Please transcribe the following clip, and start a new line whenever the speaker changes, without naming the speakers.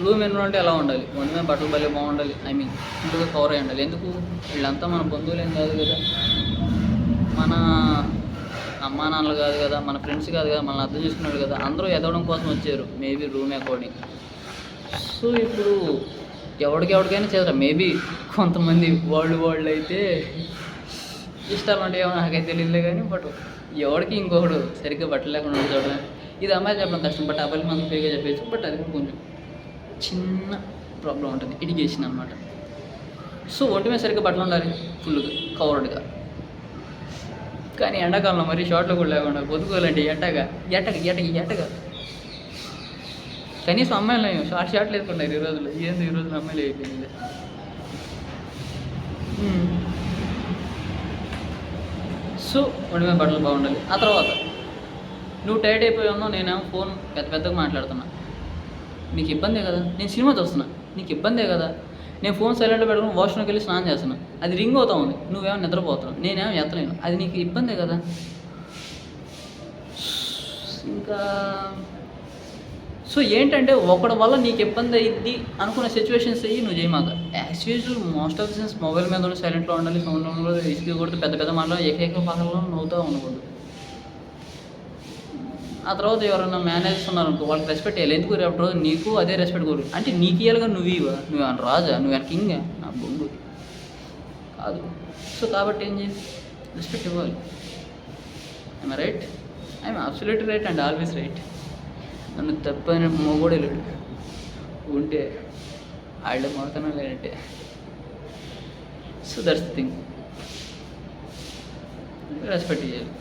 Room environment ఎలా ఉండాలి, ఒంటి మీద బట్టలు భలే బాగుండాలి, ఐ మీన్ ఫుల్గా కవర్ అయ్యి ఉండాలి. ఎందుకు, వీళ్ళంతా మన బంధువులు ఏం కాదు కదా, మన అమ్మా నాన్నలు కాదు కదా, మన ఫ్రెండ్స్ కాదు కదా, మనల్ని అర్థం చేసుకున్నాడు కదా, అందరూ ఎదవడం కోసం వచ్చారు మేబీ రూమ్ అకార్డింగ్. సో ఇప్పుడు ఎవరికైనా చేస్తారు మేబీ. కొంతమంది వాళ్ళు అయితే ఇష్టాలు ఉంటాయేమో నాకైతే తెలియదులే కానీ, బట్ ఎవరికి ఇంకొకడు సరిగ్గా బట్టలు లేకుండా చూడడం, ఇది అమ్మాయిలు చెప్పడం కష్టం, బట్ అబ్బాయిలు మనం ఫ్రీగా చెప్పేసి, బట్ అది కూడా కొంచెం చిన్న ప్రాబ్లం ఉంటుంది, ఇరిగేషన్ అనమాట. సో ఒంటి మీద సరిగ్గా బట్టలు ఉండాలి, ఫుల్గా కవర్డ్గా. కానీ ఎండాకాలంలో మరి షార్ట్లో కూడా లేకుండా బతుకోవాలంటే ఎట్టగా కనీసం అమ్మాయిలు షార్ట్లు వేసుకుంటారు ఈ రోజుల్లో. ఏంది ఈ రోజులు అమ్మాయిలు అయిపోయింది. సో ఒంటి మీద బట్టలు బాగుండాలి. ఆ తర్వాత నువ్వు టైర్డ్ అయిపోయి ఉన్నావు, నేనేమో ఫోన్ పెద్దగా మాట్లాడుతున్నా, నీకు ఇబ్బందే కదా. నేను సినిమా చూస్తున్నా, నీకు ఇబ్బందే కదా. నేను ఫోన్ సైలెంట్లో పెట్టుకుని వాష్రూమ్కి వెళ్ళి స్నానం చేస్తున్నా, అది రింగ్ అవుతా ఉంది, నువ్వేమో నిద్రపోతున్నావు, నేనేమో ఎత్తలేను, అది నీకు ఇబ్బందే కదా. ఇంకా సో ఏంటంటే ఒకటి వల్ల నీకు ఇబ్బంది అయ్యిద్ది అనుకున్న సిచ్యువేషన్స్ అయ్యి నువ్వు చేయమాక. As usual most of the sense mobile మీద ఉండి సైలెంట్లో ఉండాలి, సౌండ్ ఉండాలి, ఇసుక కొడితే పెద్ద మాటలు ఏకైక పక్కలో నవ్వుతూ ఉండకూడదు. ఆ తర్వాత ఎవరైనా మేనేజర్స్ ఉన్నారనుకో, వాళ్ళకి రెస్పెక్ట్ ఇవ్వాలి. ఎందుకు రేపు రోజు నీకు అదే రెస్పెక్ట్ కోరు అంటే నీకు ఇవ్వాలిగా, నువ్వేమన్నా రాజా, నువ్వేమన్నా కింగా, నా బొంగు కాదు. సో కాబట్టి ఏం చేయాలి, రెస్పెక్ట్ ఇవ్వాలి. I'm right, I'm absolutely right and always right. నన్ను తప్పని మొగోడే లేడు, ఉంటే ఆళ్ళే మాత్రమే లేదంటే. సో దట్స్ థింగ్, రెస్పెక్ట్ చేయాలి.